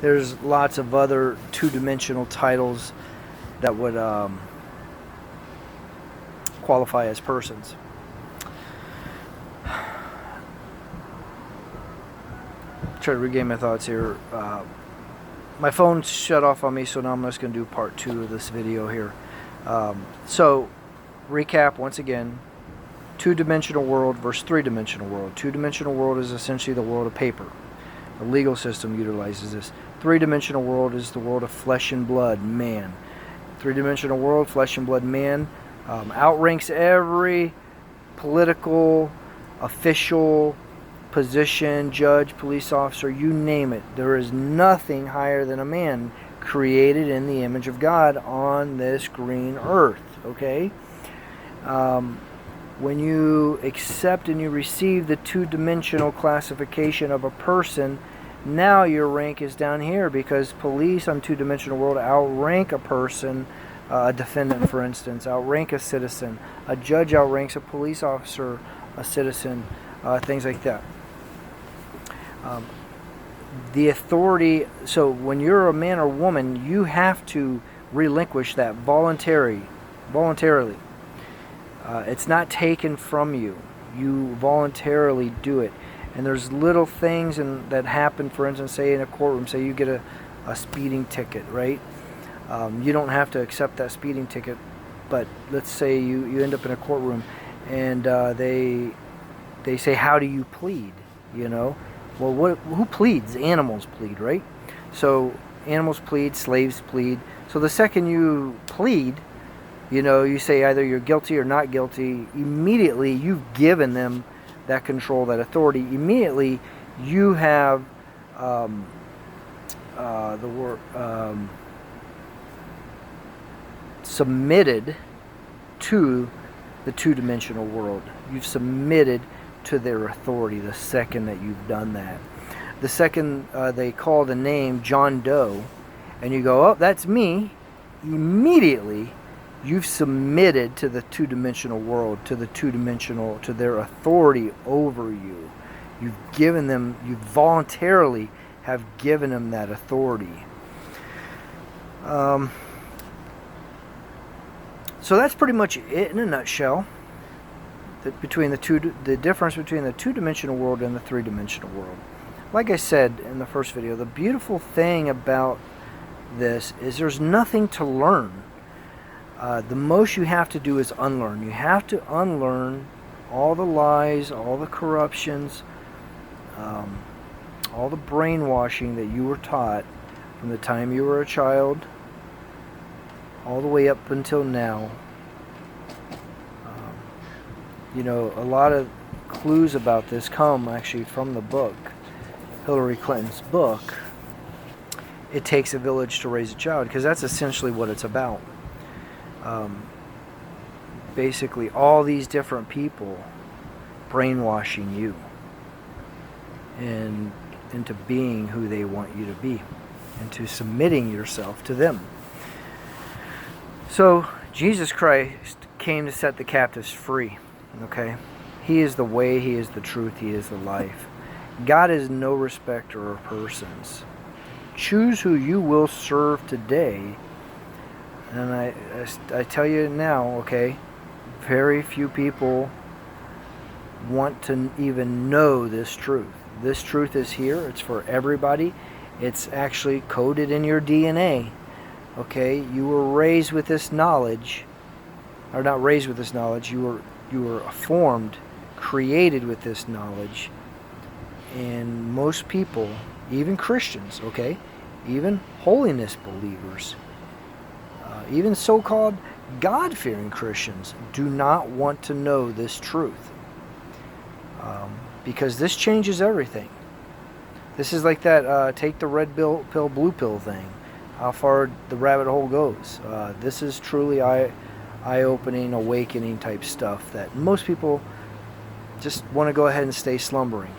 There's lots of other two-dimensional titles that would qualify as persons. Try to regain my thoughts here. My phone shut off on me, so now I'm just going to do part 2 of this video here. So, recap once again. Two-dimensional world versus three-dimensional world. Two-dimensional world is essentially the world of paper. The legal system utilizes this. Three-dimensional world is the world of flesh and blood, man. Three-dimensional world, flesh and blood, man, outranks every political, official position, judge, police officer, you name it. There is nothing higher than a man created in the image of God on this green earth, okay? When you accept and you receive the two-dimensional classification of a person, now your rank is down here, because police on two-dimensional world outrank a person, a defendant for instance, outrank a citizen. A judge outranks a police officer, a citizen, things like that. The authority, so when you're a man or woman, you have to relinquish that voluntarily. It's not taken from you. You voluntarily do it. And there's little things that happen, for instance, say in a courtroom, say you get a speeding ticket, right? You don't have to accept that speeding ticket, but let's say you end up in a courtroom and they say, how do you plead? You know? Well, who pleads? Animals plead, right? So animals plead, slaves plead. So the second you plead, you know, you say either you're guilty or not guilty, immediately you've given them that control, that authority. Immediately you have submitted to the two-dimensional world. You've submitted to their authority the second that you've done that. The second they call the name John Doe, and you go, oh, that's me, immediately you've submitted to the two-dimensional world, to their authority over you. You've given them, you voluntarily have given them that authority. So that's pretty much it in a nutshell. The difference between the two-dimensional world and the three-dimensional world. Like I said in the first video, the beautiful thing about this is there's nothing to learn. The most you have to do is unlearn. You have to unlearn all the lies, all the corruptions, all the brainwashing that you were taught from the time you were a child all the way up until now. You know, a lot of clues about this come actually from the book, Hillary Clinton's book, It Takes a Village to Raise a Child, because that's essentially what it's about. Basically, all these different people brainwashing you and into being who they want you to be, into submitting yourself to them. So, Jesus Christ came to set the captives free. Okay? He is the way, He is the truth, He is the life. God is no respecter of persons. Choose who you will serve today. And I tell you now, okay, very few people want to even know this truth. This truth is here. It's for everybody. It's actually coded in your DNA. Okay? You were raised with this knowledge. Or not raised with this knowledge. You were formed, created with this knowledge. And most people, even Christians, okay, even holiness believers, even so-called God-fearing Christians, do not want to know this truth. Because this changes everything. This is like that take the red pill, blue pill thing. How far the rabbit hole goes. This is truly eye-opening, awakening type stuff that most people just want to go ahead and stay slumbering.